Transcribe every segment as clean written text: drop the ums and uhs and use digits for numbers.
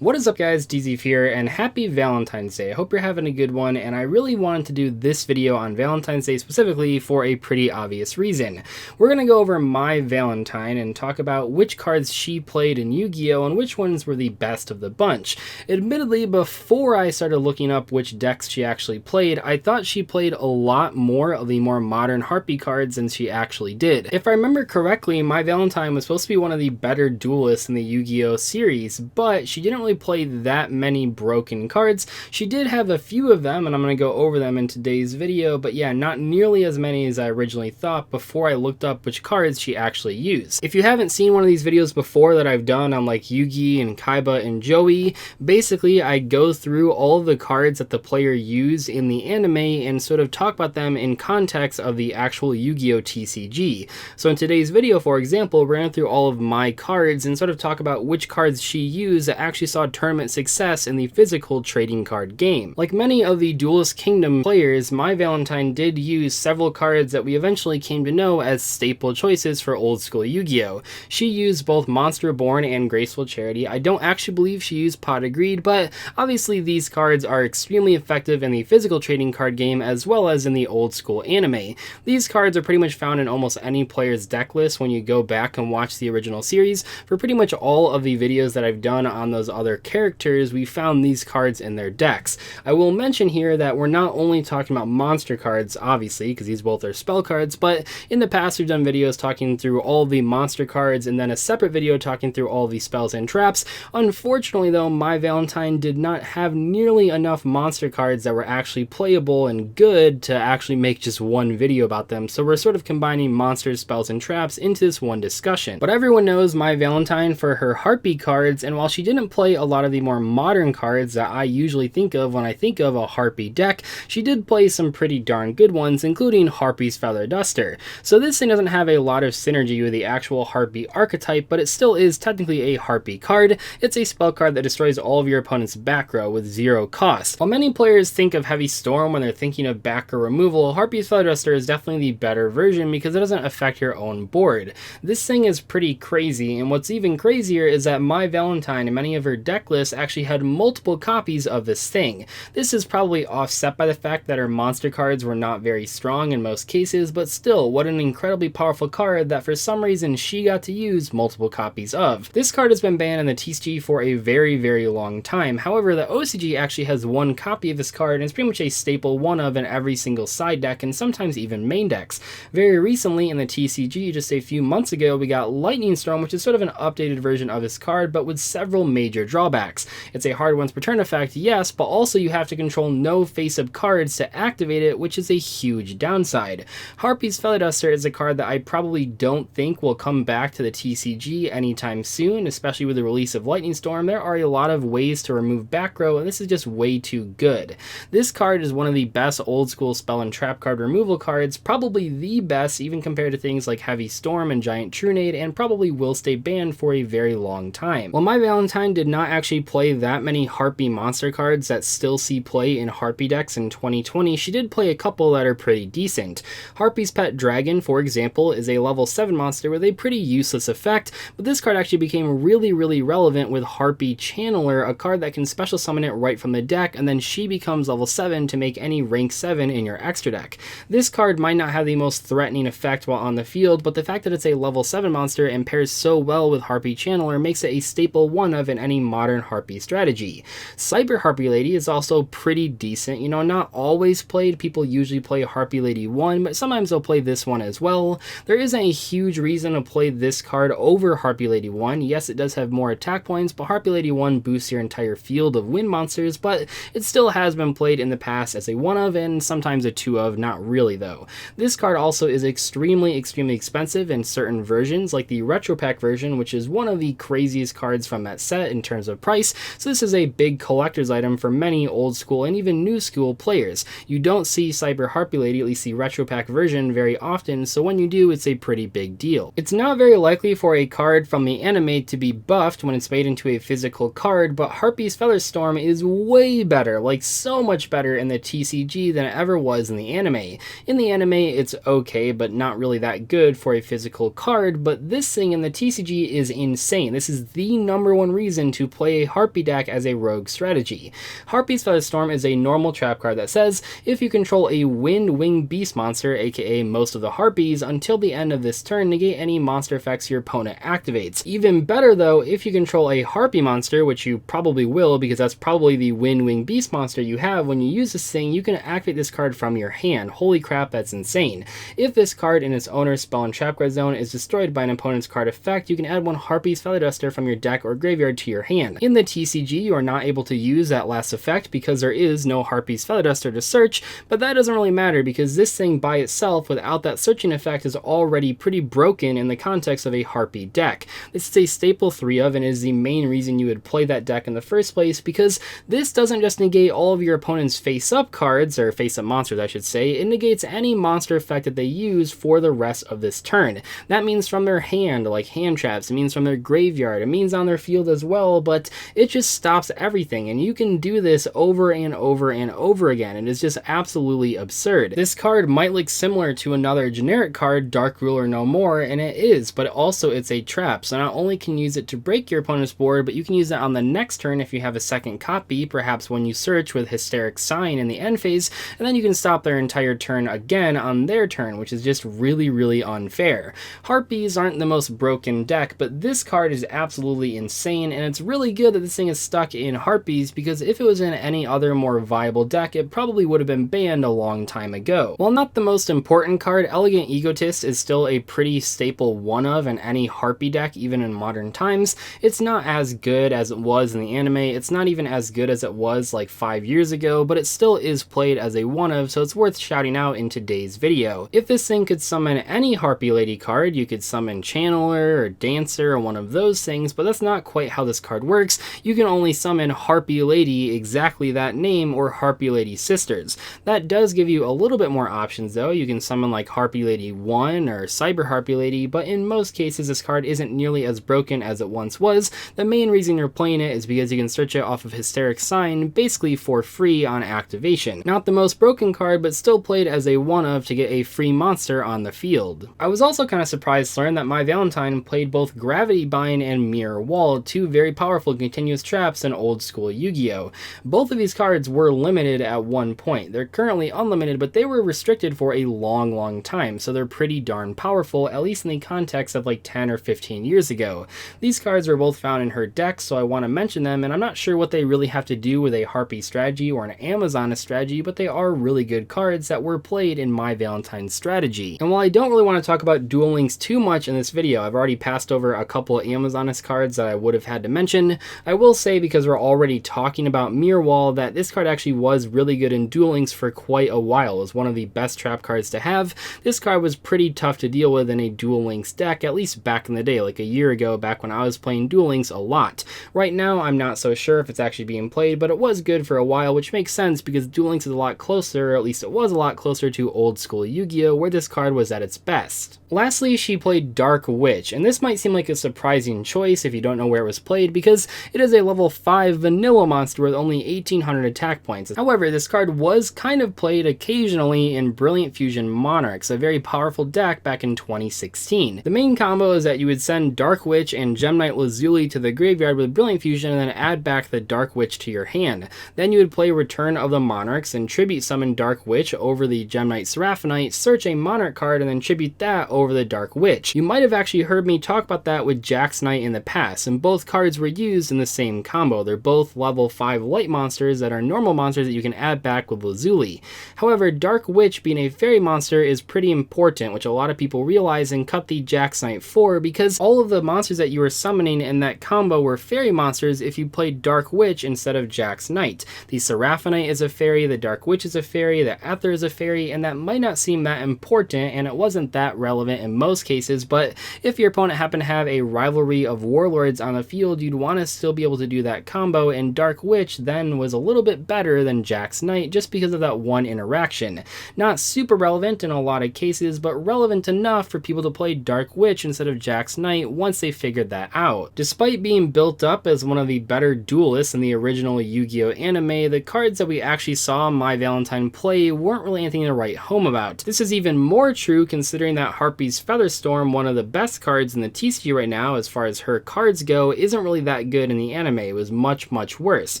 What is up guys, Dzeeff here, and happy Valentine's Day. I hope you're having a good one, and I really wanted to do this video on Valentine's Day specifically for a pretty obvious reason. We're going to go over my Valentine and talk about which cards she played in Yu-Gi-Oh! And which ones were the best of the bunch. Admittedly, before I started looking up which decks she actually played, I thought she played a lot more of the more modern Harpie cards than she actually did. If I remember correctly, my Valentine was supposed to be one of the better duelists in the Yu-Gi-Oh! Series, but she didn't really play that many broken cards. She did have a few of them, and I'm going to go over them in today's video, but yeah, not nearly as many as I originally thought before I looked up which cards she actually used. If you haven't seen one of these videos before that I've done on like Yugi and Kaiba and Joey, basically I go through all of the cards that the player used in the anime and sort of talk about them in context of the actual Yu-Gi-Oh! TCG. So in today's video, for example, we're going through all of my cards and sort of talk about which cards she used that actually saw tournament success in the physical trading card game. Like many of the Duelist Kingdom players, my Valentine did use several cards that we eventually came to know as staple choices for old school Yu-Gi-Oh! She used both Monster Born and Graceful Charity. I don't actually believe she used Pot of Greed, but obviously these cards are extremely effective in the physical trading card game as well as in the old school anime. These cards are pretty much found in almost any player's deck list when you go back and watch the original series. For pretty much all of the videos that I've done on those other characters, we found these cards in their decks. I will mention here that we're not only talking about monster cards, obviously, because these both are spell cards, but in the past we've done videos talking through all the monster cards and then a separate video talking through all the spells and traps. Unfortunately though, my Valentine did not have nearly enough monster cards that were actually playable and good to actually make just one video about them, so we're sort of combining monsters, spells, and traps into this one discussion. But everyone knows my Valentine for her Harpie cards, and while she didn't play a lot of the more modern cards that I usually think of when I think of a Harpie deck, she did play some pretty darn good ones, including Harpie's Feather Duster. So this thing doesn't have a lot of synergy with the actual Harpie archetype, but it still is technically a Harpie card. It's a spell card that destroys all of your opponent's back row with 0 cost. While many players think of Heavy Storm when they're thinking of back row removal, Harpie's Feather Duster is definitely the better version because it doesn't affect your own board. This thing is pretty crazy, and what's even crazier is that my Valentine and many of her deck lists actually had multiple copies of this thing. This is probably offset by the fact that her monster cards were not very strong in most cases, but still, what an incredibly powerful card that for some reason she got to use multiple copies of. This card has been banned in the TCG for a very long time. However, the OCG actually has one copy of this card, and it's pretty much a staple one of in every single side deck and sometimes even main decks. Very recently in the TCG, just a few months ago, we got Lightning Storm, which is sort of an updated version of this card, but with several major drawbacks. It's a hard once per turn effect, yes, but also you have to control no face-up cards to activate it, which is a huge downside. Harpie's Feather Duster is a card that I probably don't think will come back to the TCG anytime soon, especially with the release of Lightning Storm. There are a lot of ways to remove back row, and this is just way too good. This card is one of the best old school spell and trap card removal cards, probably the best even compared to things like Heavy Storm and Giant Trunade, and probably will stay banned for a very long time. While my Valentine did not actually play that many Harpie monster cards that still see play in Harpie decks in 2020, she did play a couple that are pretty decent. Harpie's Pet Dragon, for example, is a level 7 monster with a pretty useless effect, but this card actually became really relevant with Harpie Channeler, a card that can special summon it right from the deck, and then she becomes level 7 to make any rank 7 in your extra deck. This card might not have the most threatening effect while on the field, but the fact that it's a level 7 monster and pairs so well with Harpie Channeler makes it a staple one of in any modern Harpie strategy. Cyber Harpie Lady is also pretty decent. You know, not always played. People usually play Harpie Lady 1, but sometimes they'll play this one as well. There isn't a huge reason to play this card over Harpie Lady 1. Yes, it does have more attack points, but Harpie Lady 1 boosts your entire field of wind monsters, but it still has been played in the past as a 1 of and sometimes a 2 of, not really though. This card also is extremely expensive in certain versions, like the Retro Pack version, which is one of the craziest cards from that set in terms of price, so this is a big collector's item for many old school and even new school players. You don't see Cyber Harpie Lady, at least the Retro Pack version, very often, so when you do, it's a pretty big deal. It's not very likely for a card from the anime to be buffed when it's made into a physical card, but Harpie's Feather Storm is way better, like so much better in the TCG than it ever was in the anime. In the anime, it's okay, but not really that good for a physical card, but this thing in the TCG is insane. This is the #1 reason to to play a Harpie deck as a rogue strategy. Harpie's Featherstorm is a normal trap card that says, if you control a Wind Wing Beast monster, aka most of the Harpies, until the end of this turn, negate any monster effects your opponent activates. Even better though, if you control a Harpie monster, which you probably will because that's probably the Wind Wing Beast monster you have, when you use this thing, you can activate this card from your hand. Holy crap, that's insane. If this card in its owner's spell and trap card zone is destroyed by an opponent's card effect, you can add one Harpie's Feather Duster from your deck or graveyard to your hand. In the TCG, you are not able to use that last effect because there is no Harpie's Feather Duster to search, but that doesn't really matter because this thing by itself, without that searching effect, is already pretty broken in the context of a Harpie deck. This is a staple 3 of and is the main reason you would play that deck in the first place, because this doesn't just negate all of your opponent's face-up cards, or face-up monsters I should say, it negates any monster effect that they use for the rest of this turn. That means from their hand, like hand traps, it means from their graveyard, it means on their field as well, but it just stops everything, and you can do this over and over and over again. It is just absolutely absurd. This card might look similar to another generic card, Dark Ruler No More, and it is, but also it's a trap, so not only can you use it to break your opponent's board, but you can use it on the next turn if you have a second copy, perhaps when you search with Hysteric Sign in the end phase, and then you can stop their entire turn again on their turn, which is just really unfair. Harpies aren't the most broken deck, but this card is absolutely insane, and it's really good that this thing is stuck in Harpies, because if it was in any other more viable deck, it probably would have been banned a long time ago. While not the most important card, Elegant Egotist is still a pretty staple one of in any Harpie deck, even in modern times. It's not as good as it was in the anime, it's not even as good as it was like 5 years ago, but it still is played as a one of, so it's worth shouting out in today's video. If this thing could summon any Harpie Lady card, you could summon Channeler or Dancer or one of those things, but that's not quite how this card works. You can only summon Harpie Lady, exactly that name, or Harpie Lady Sisters. That does give you a little bit more options though. You can summon like Harpie Lady 1 or Cyber Harpie Lady, but in most cases this card isn't nearly as broken as it once was. The main reason you're playing it is because you can search it off of Hysteric Sign basically for free on activation. Not the most broken card, but still played as a one of to get a free monster on the field. I was also kind of surprised to learn that my Valentine played both Gravity Bind and Mirror Wall, two very powerful continuous traps in old school Yu-Gi-Oh! Both of these cards were limited at one point. They're currently unlimited, but they were restricted for a long time, so they're pretty darn powerful, at least in the context of like 10 or 15 years ago. These cards were both found in her deck, so I want to mention them, and I'm not sure what they really have to do with a Harpie strategy or an Amazoness strategy, but they are really good cards that were played in my Valentine strategy. And while I don't really want to talk about Duel Links too much in this video, I've already passed over a couple of Amazoness cards that I would have had to mention. I will say, because we're already talking about Mirror Wall, that this card actually was really good in Duel Links for quite a while. It was one of the best trap cards to have. This card was pretty tough to deal with in a Duel Links deck, at least back in the day, like a year ago, back when I was playing Duel Links a lot. Right now, I'm not so sure if it's actually being played, but it was good for a while, which makes sense because Duel Links is a lot closer, or at least it was a lot closer to old school Yu-Gi-Oh! Where this card was at its best. Lastly, she played Dark Witch, and this might seem like a surprising choice if you don't know where it was played, because it is a level 5 vanilla monster with only 1800 attack points. However, this card was kind of played occasionally in Brilliant Fusion Monarchs, a very powerful deck back in 2016. The main combo is that you would send Dark Witch and Gem Knight Lazuli to the graveyard with Brilliant Fusion and then add back the Dark Witch to your hand. Then you would play Return of the Monarchs and tribute summon Dark Witch over the Gem Knight Seraphonite, search a Monarch card, and then tribute that over the Dark Witch. You might have actually heard me talk about that with Jax Knight in the past, and both cards were used in the same combo. They're both level 5 light monsters that are normal monsters that you can add back with Lazuli. However, Dark Witch being a fairy monster is pretty important, which a lot of people realize and cut the Jax Knight for, because all of the monsters that you were summoning in that combo were fairy monsters if you played Dark Witch instead of Jax Knight. The Seraphonite is a fairy, the Dark Witch is a fairy, the Aether is a fairy, and that might not seem that important, and it wasn't that relevant in most cases, but if your opponent happened to have a rivalry of warlords on the field, you'd want to still be able to do that combo, and Dark Witch then was a little bit better than Jax Knight just because of that one interaction. Not super relevant in a lot of cases, but relevant enough for people to play Dark Witch instead of Jax Knight once they figured that out. Despite being built up as one of the better duelists in the original Yu-Gi-Oh! Anime, the cards that we actually saw My Valentine play weren't really anything to write home about. This is even more true considering that Harpie's Featherstorm, one of the best cards in the TCG right now as far as her cards go, isn't really that that good in the anime. It was much, much worse.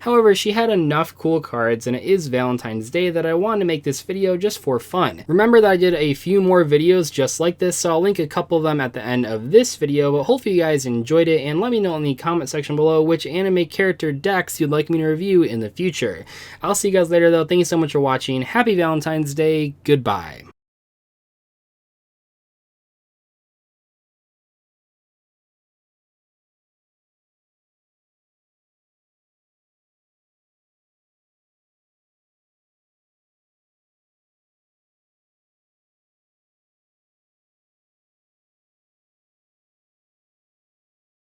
However, she had enough cool cards, and it is Valentine's Day, that I wanted to make this video just for fun. Remember that I did a few more videos just like this, so I'll link a couple of them at the end of this video, but hopefully you guys enjoyed it, and let me know in the comment section below which anime character decks you'd like me to review in the future. I'll see you guys later though. Thank you so much for watching. Happy Valentine's Day. Goodbye.